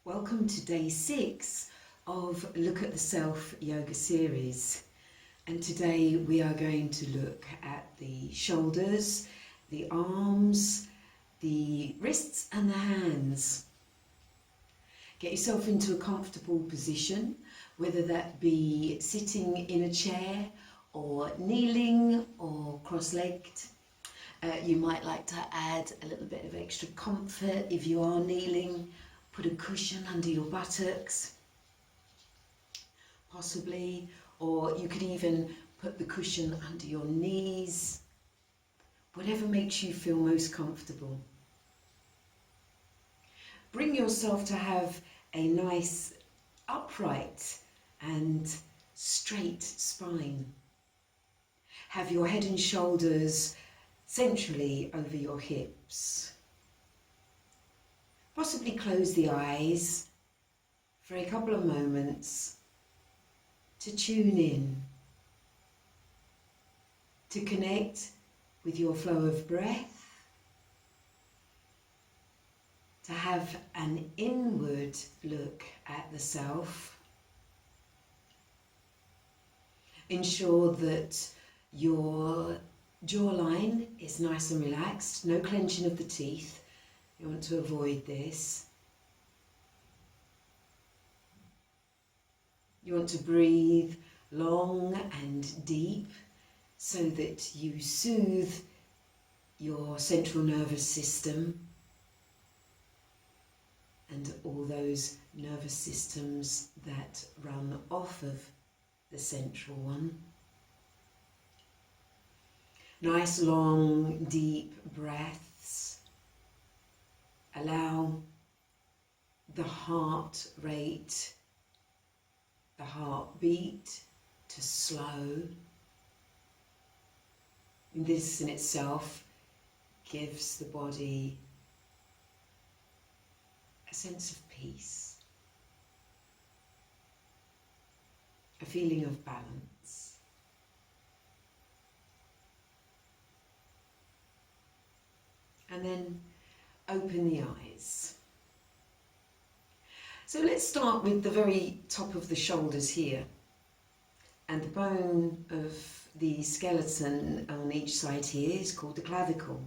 Welcome to day 6 of Look at the Self yoga series. And today we are going to look at the shoulders, the arms, the wrists and the hands. Get yourself into a comfortable position, whether that be sitting in a chair or kneeling or cross-legged. You might like to add a little bit of extra comfort if you are kneeling. Put a cushion under your buttocks, possibly, or you could even put the cushion under your knees, whatever makes you feel most comfortable. Bring yourself to have a nice upright and straight spine. Have your head and shoulders centrally over your hips. Possibly close the eyes for a couple of moments to tune in, to connect with your flow of breath, to have an inward look at the self. Ensure that your jawline is nice and relaxed, no clenching of the teeth. You want to avoid this. You want to breathe long and deep so that you soothe your central nervous system and all those nervous systems that run off of the central one. Nice long deep breaths. Allow the heart rate, the heartbeat to slow. And this in itself gives the body a sense of peace, a feeling of balance. And then open the eyes. So let's start with the very top of the shoulders here, and the bone of the skeleton on each side here is called the clavicle.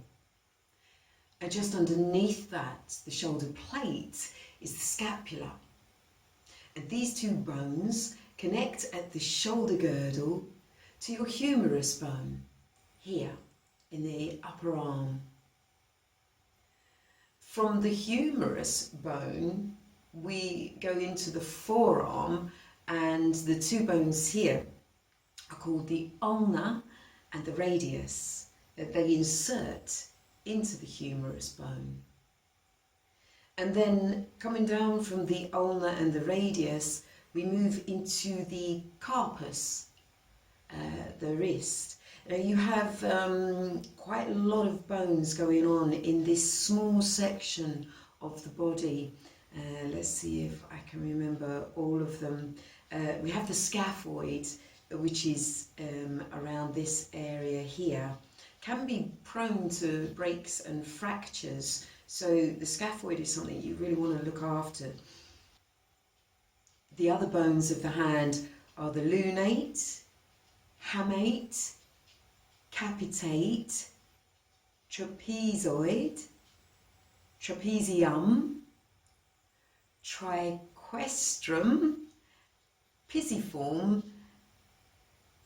And just underneath that, the shoulder plate, is the scapula. And these two bones connect at the shoulder girdle to your humerus bone here in the upper arm. From the humerus bone, we go into the forearm, and the two bones here are called the ulna and the radius. They insert into the humerus bone. And then coming down from the ulna and the radius, we move into the carpus, the wrist. You have quite a lot of bones going on in this small section of the body. Let's see if I can remember all of them. We have the scaphoid, which is around this area here. Can be prone to breaks and fractures, so the scaphoid is something you really want to look after. The other bones of the hand are the lunate, hamate, capitate, trapezoid, trapezium, triquestrum, pisiform.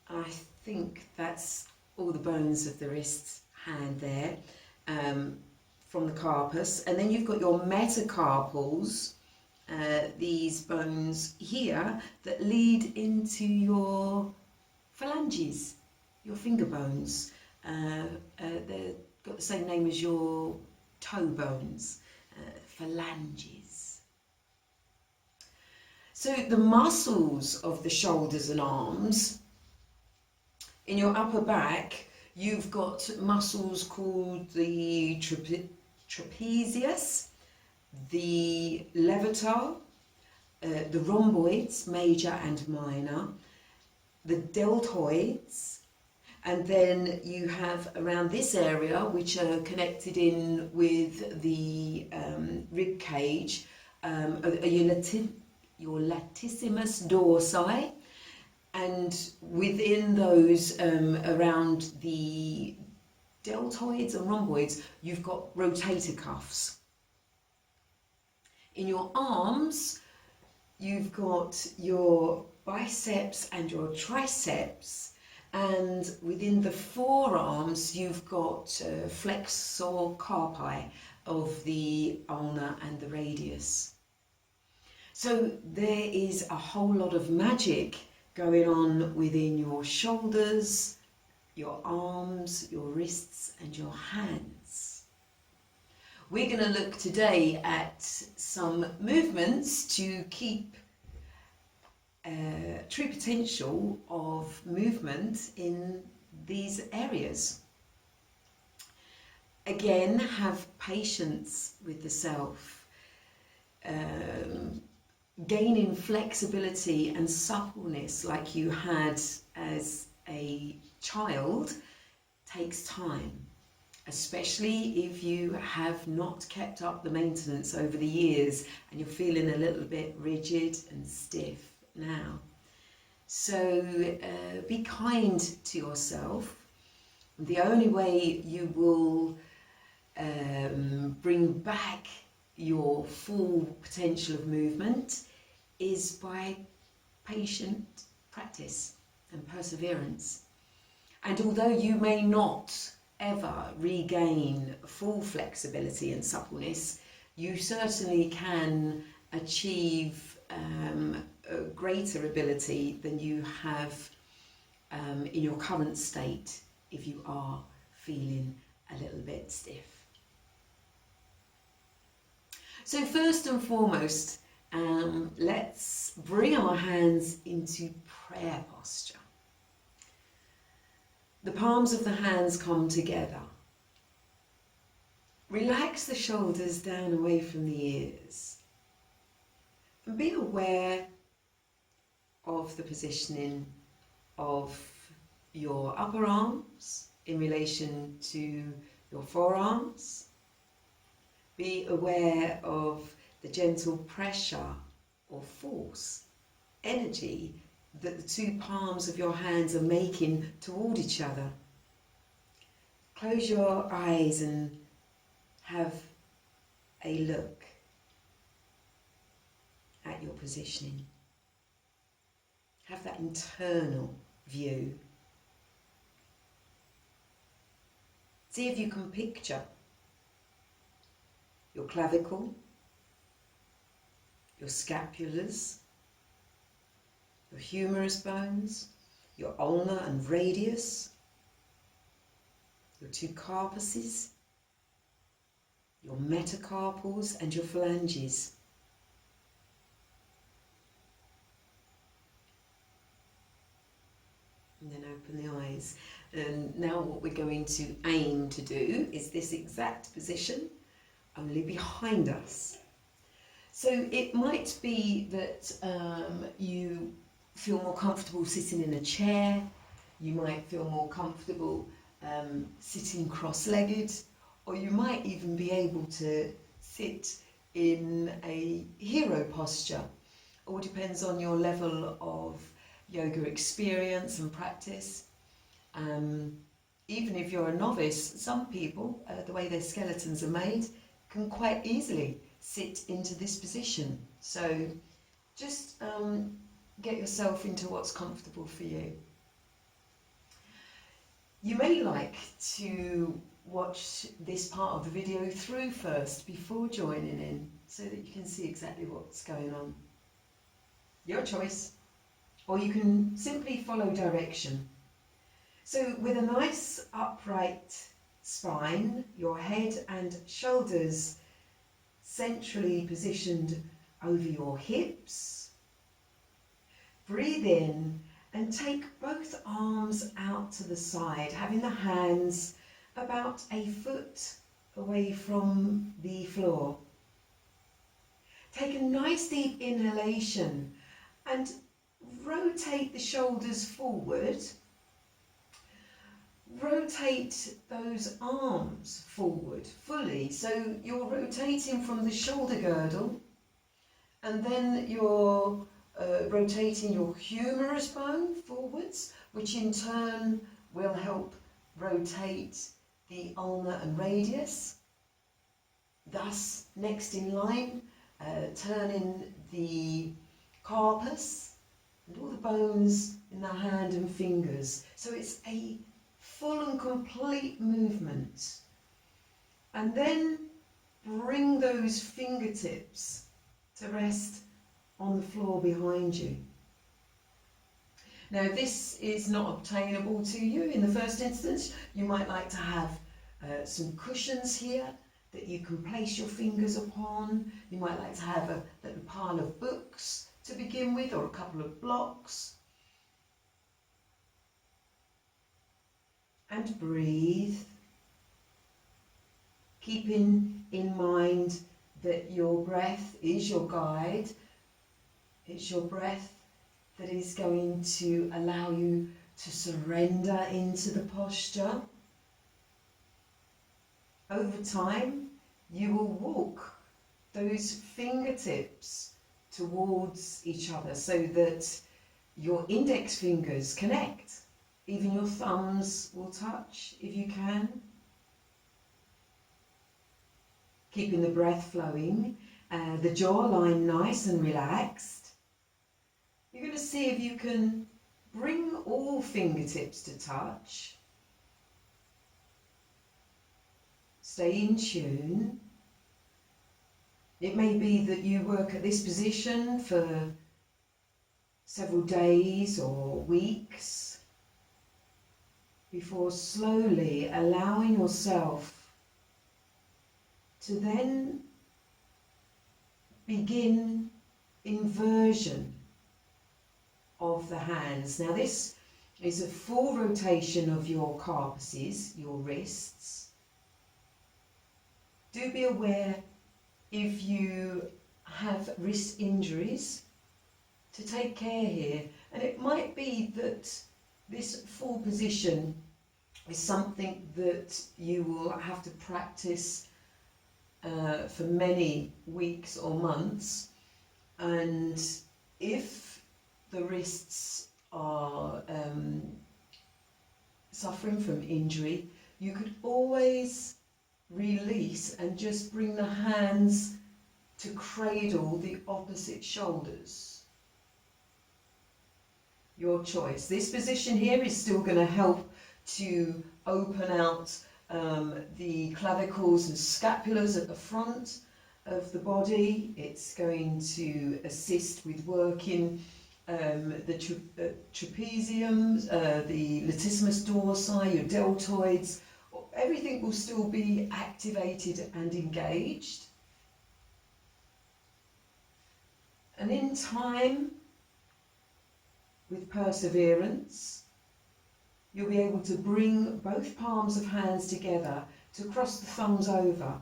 I think that's all the bones of the wrist hand there, from the carpus. And then you've got your metacarpals, these bones here that lead into your phalanges, your finger bones. They've got the same name as your toe bones, phalanges. So the muscles of the shoulders and arms, in your upper back, you've got muscles called the trapezius, the levator, the rhomboids, major and minor, the deltoids, and then you have around this area, which are connected in with the rib cage, your latissimus dorsi, and within those around the deltoids and rhomboids, you've got rotator cuffs. In your arms, you've got your biceps and your triceps, and within the forearms, you've got flexor carpi of the ulna and the radius. So there is a whole lot of magic going on within your shoulders, your arms, your wrists and your hands. We're going to look today at some movements to keep true potential of movement in these areas. Again, have patience with the self. Gaining flexibility and suppleness like you had as a child takes time, especially if you have not kept up the maintenance over the years and you're feeling a little bit rigid and stiff now. So be kind to yourself. The only way you will bring back your full potential of movement is by patient practice and perseverance. And although you may not ever regain full flexibility and suppleness, you certainly can achieve a greater ability than you have in your current state if you are feeling a little bit stiff. So first and foremost, let's bring our hands into prayer posture. The palms of the hands come together. Relax the shoulders down away from the ears. And be aware of the positioning of your upper arms in relation to your forearms. Be aware of the gentle pressure or force, energy that the two palms of your hands are making toward each other. Close your eyes and have a look at your positioning. Have that internal view. See if you can picture your clavicle, your scapulars, your humerus bones, your ulna and radius, your two carpuses, your metacarpals and your phalanges. And then open the eyes. And now what we're going to aim to do is this exact position, only behind us. So it might be that you feel more comfortable sitting in a chair, you might feel more comfortable sitting cross-legged, or you might even be able to sit in a hero posture. All depends on your level of yoga experience and practice. Even if you're a novice, some people, the way their skeletons are made, can quite easily sit into this position. So just get yourself into what's comfortable for you. You may like to watch this part of the video through first before joining in, so that you can see exactly what's going on. Your choice. Or you can simply follow direction. So with a nice upright spine, your head and shoulders centrally positioned over your hips. Breathe in and take both arms out to the side, having the hands about a foot away from the floor. Take a nice deep inhalation and rotate the shoulders forward. Rotate those arms forward fully, so you're rotating from the shoulder girdle And then you're rotating your humerus bone forwards, which in turn will help rotate the ulna and radius. Thus, next in line, turning the carpus and all the bones in the hand and fingers. So it's a full and complete movement. And then bring those fingertips to rest on the floor behind you. Now, this is not obtainable to you in the first instance. You might like to have some cushions here that you can place your fingers upon. You might like to have a little pile of books to begin with, or a couple of blocks. And breathe, keeping in mind that your breath is your guide. It's your breath that is going to allow you to surrender into the posture. Over time, you will walk those fingertips towards each other so that your index fingers connect. Even your thumbs will touch if you can. Keeping the breath flowing, the jawline nice and relaxed. You're going to see if you can bring all fingertips to touch. Stay in tune. It may be that you work at this position for several days or weeks before slowly allowing yourself to then begin inversion of the hands. Now this is a full rotation of your carpuses, your wrists. Do be aware if you have wrist injuries to take care here. And it might be that this full position is something that you will have to practice for many weeks or months. And if the wrists are suffering from injury, you could always release and just bring the hands to cradle the opposite shoulders. Your choice. This position here is still going to help to open out the clavicles and scapulars at the front of the body. It's going to assist with working the trapeziums, the latissimus dorsi, your deltoids. Everything will still be activated and engaged. And in time, with perseverance, you'll be able to bring both palms of hands together to cross the thumbs over.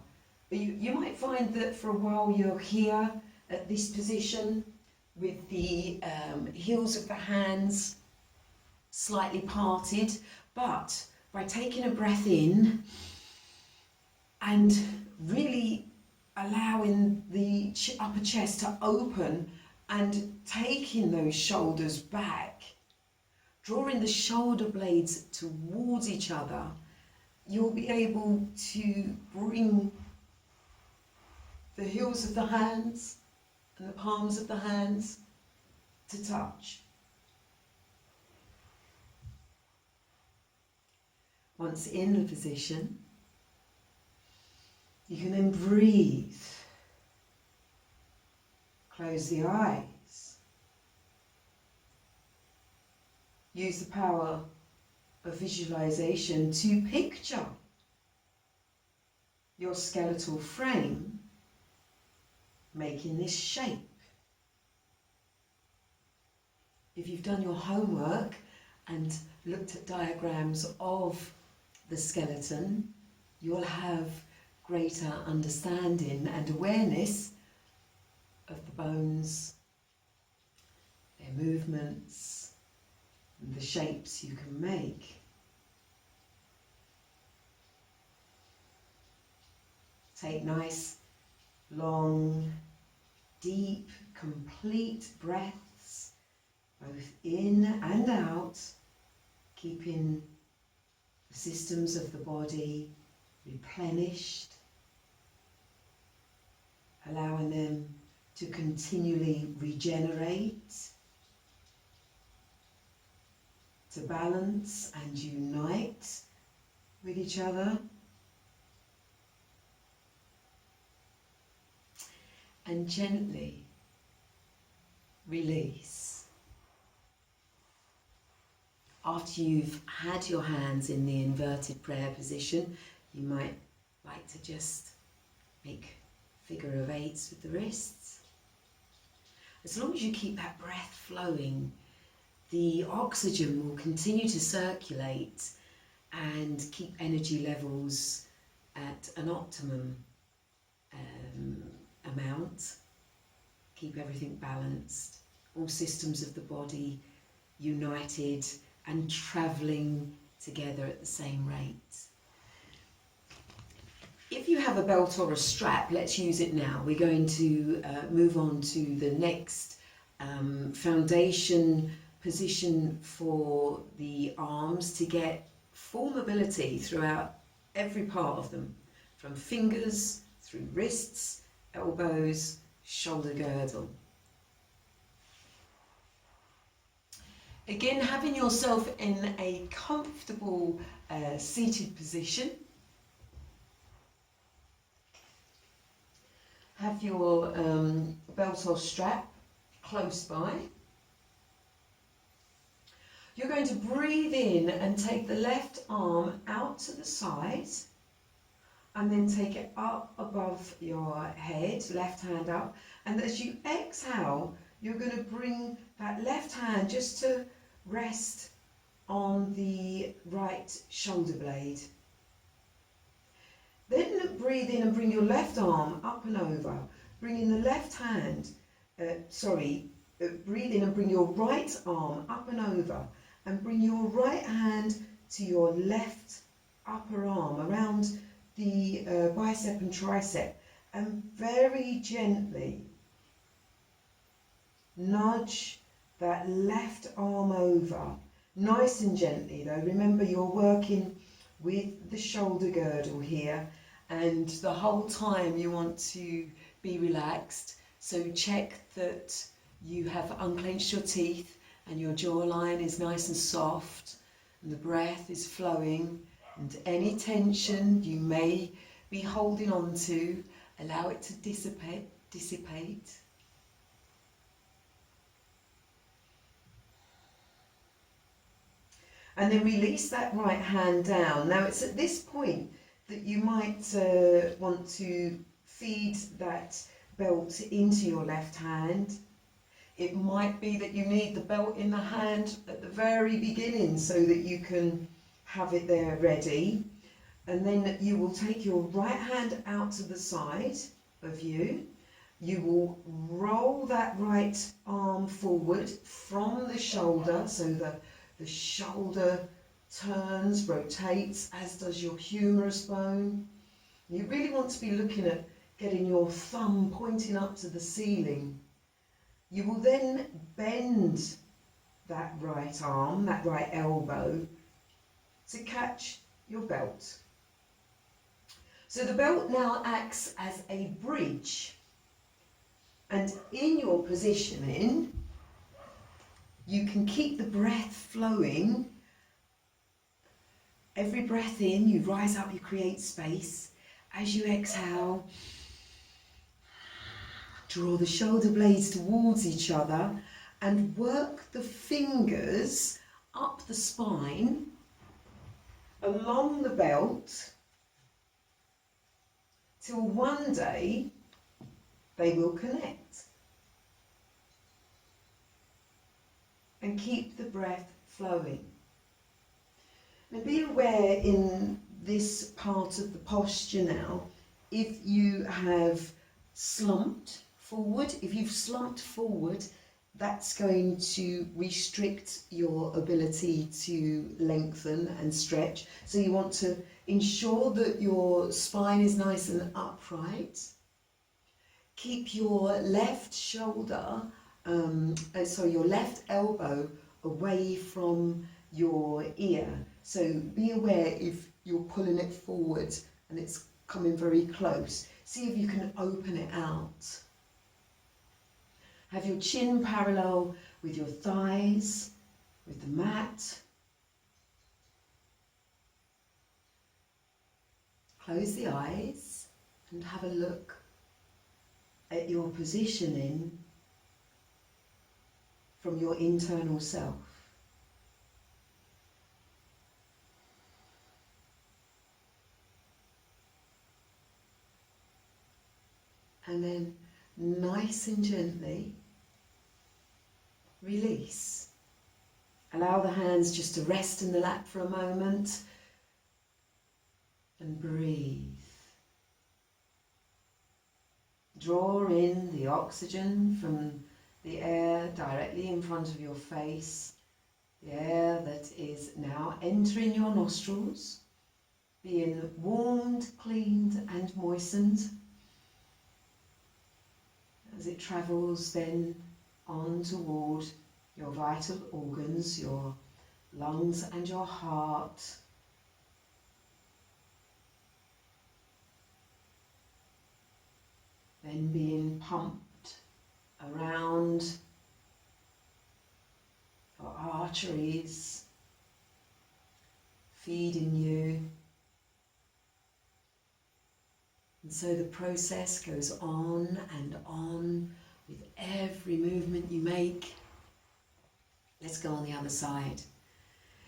But you might find that for a while you're here at this position with the heels of the hands slightly parted, but by taking a breath in and really allowing the upper chest to open and taking those shoulders back, drawing the shoulder blades towards each other, you'll be able to bring the heels of the hands and the palms of the hands to touch. Once in the position, you can then breathe. Close the eyes. Use the power of visualization to picture your skeletal frame making this shape. If you've done your homework and looked at diagrams of the skeleton, you'll have greater understanding and awareness of the bones, their movements, and the shapes you can make. Take nice, long, deep, complete breaths, both in and out, keeping the systems of the body replenished, allowing them to continually regenerate, to balance and unite with each other. And gently release. After you've had your hands in the inverted prayer position, you might like to just make figure of eights with the wrists. As long as you keep that breath flowing, the oxygen will continue to circulate and keep energy levels at an optimum amount. Keep everything balanced, all systems of the body united and travelling together at the same rate. If you have a belt or a strap, let's use it now. We're going to move on to the next foundation position for the arms to get full mobility throughout every part of them, from fingers through wrists, elbows, shoulder girdle. Again, having yourself in a comfortable seated position. Have your belt or strap close by. You're going to breathe in and take the left arm out to the side, and then take it up above your head, left hand up. And as you exhale, you're going to bring that left hand just to rest on the right shoulder blade. Then breathe in and bring your left arm up and over, bringing the left hand, breathe in and bring your right arm up and over, and bring your right hand to your left upper arm, around the bicep and tricep, and very gently nudge that left arm over, nice and gently though. Remember, you're working with the shoulder girdle here, and the whole time you want to be relaxed, so check that you have unclenched your teeth and your jawline is nice and soft and the breath is flowing, and any tension you may be holding on to, allow it to dissipate. And then release that right hand down. Now it's at this point that you might want to feed that belt into your left hand. It might be that you need the belt in the hand at the very beginning so that you can have it there ready. And then you will take your right hand out to the side of you. You will roll that right arm forward from the shoulder, so the shoulder turns, rotates, as does your humerus bone. You really want to be looking at getting your thumb pointing up to the ceiling. You will then bend that right arm, that right elbow, to catch your belt. So the belt now acts as a bridge, and in your positioning, you can keep the breath flowing. Every breath in, you rise up, you create space. As you exhale, draw the shoulder blades towards each other and work the fingers up the spine, along the belt, till one day they will connect. And keep the breath flowing. Now be aware in this part of the posture now, if you have slumped forward, if you've slumped forward, that's going to restrict your ability to lengthen and stretch. So you want to ensure that your spine is nice and upright. Keep your left shoulder, your left elbow away from your ear. So be aware if you're pulling it forward and it's coming very close. See if you can open it out. Have your chin parallel with your thighs, with the mat. Close the eyes and have a look at your positioning from your internal self. And then nice and gently release. Allow the hands just to rest in the lap for a moment and breathe. Draw in the oxygen from the air directly in front of your face, the air that is now entering your nostrils, being warmed, cleaned and moistened as it travels then on toward your vital organs, your lungs and your heart. Then being pumped around your arteries, feeding you. And so the process goes on and on with every movement you make. Let's go on the other side.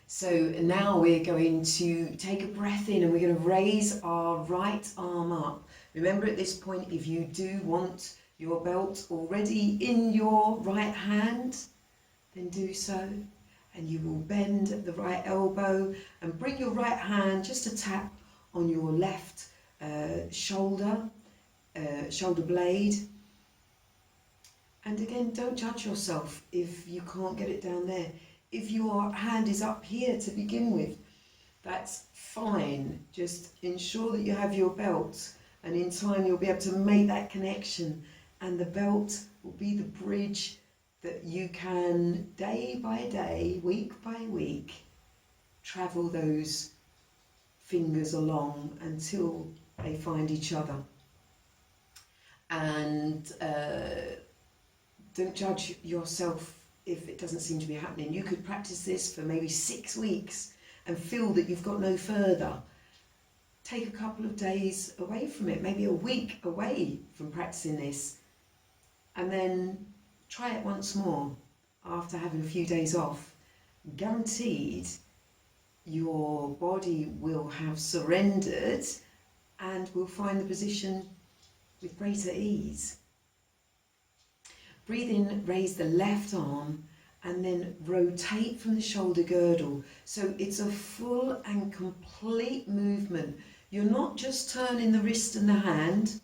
So now we're going to take a breath in and we're going to raise our right arm up. Remember at this point, if you do want your belt already in your right hand, then do so. And you will bend the right elbow and bring your right hand just a tap on your left shoulder blade. And again, don't judge yourself if you can't get it down there. If your hand is up here to begin with, that's fine. Just ensure that you have your belt, and in time you'll be able to make that connection, and the belt will be the bridge that you can, day by day, week by week, travel those fingers along until they find each other. And don't judge yourself if it doesn't seem to be happening. You could practice this for maybe 6 weeks and feel that you've got no further. Take a couple of days away from it, maybe a week away from practicing this, and then try it once more after having a few days off. Guaranteed your body will have surrendered and will find the position with greater ease. Breathe in, raise the left arm and then rotate from the shoulder girdle. So it's a full and complete movement. You're not just turning the wrist and the hand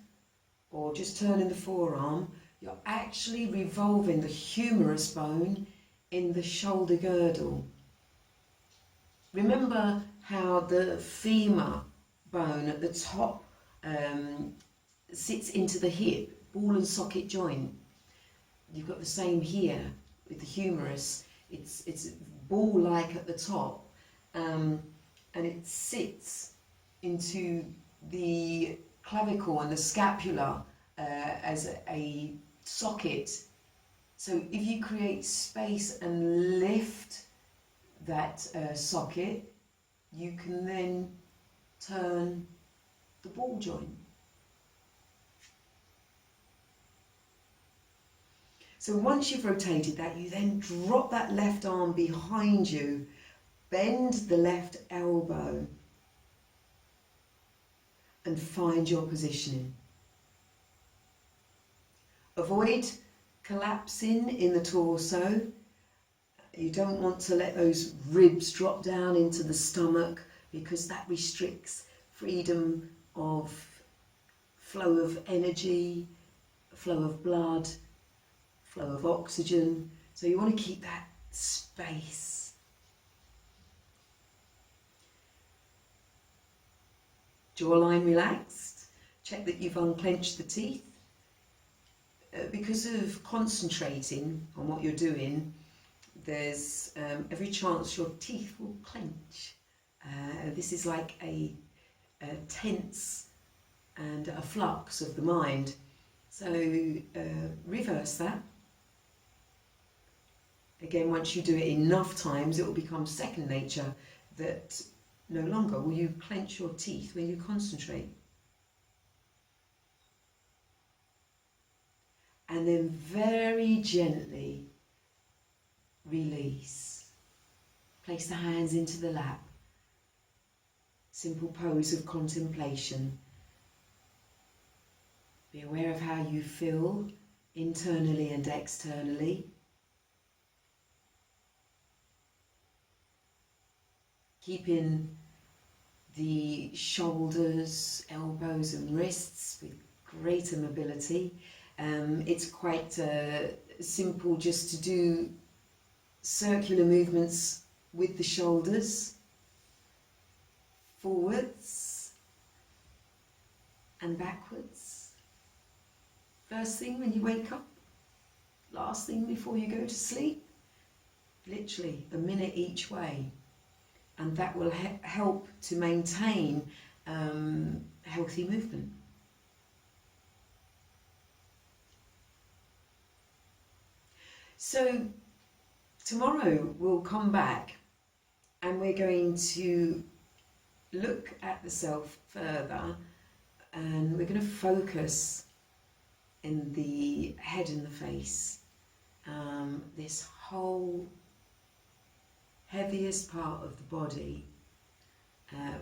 or just turning the forearm. You're actually revolving the humerus bone in the shoulder girdle. Remember how the femur bone at the top sits into the hip, ball and socket joint. You've got the same here with the humerus. It's ball-like at the top, and it sits into the clavicle and the scapula as a socket. So if you create space and lift that socket, you can then turn the ball joint. So once you've rotated that, you then drop that left arm behind you, bend the left elbow and find your positioning. Avoid collapsing in the torso. You don't want to let those ribs drop down into the stomach because that restricts freedom of flow of energy, flow of blood, flow of oxygen. So you want to keep that space. Jawline relaxed. Check that you've unclenched the teeth. because of concentrating on what you're doing, there's every chance your teeth will clench. This is like a tense and a flux of the mind. So reverse that. Again, once you do it enough times, it will become second nature, that no longer will you clench your teeth when you concentrate. And then very gently release. Place the hands into the lap. Simple pose of contemplation. Be aware of how you feel internally and externally. Keeping the shoulders, elbows and wrists with greater mobility. It's quite simple just to do circular movements with the shoulders, forwards and backwards. First thing when you wake up, last thing before you go to sleep, literally a minute each way. And that will help to maintain healthy movement. So tomorrow we'll come back and we're going to look at the self further, and we're going to focus in the head and the face. This whole heaviest part of the body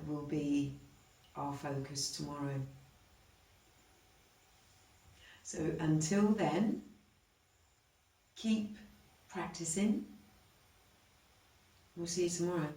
will be our focus tomorrow. So until then, keep practicing. We'll see you tomorrow.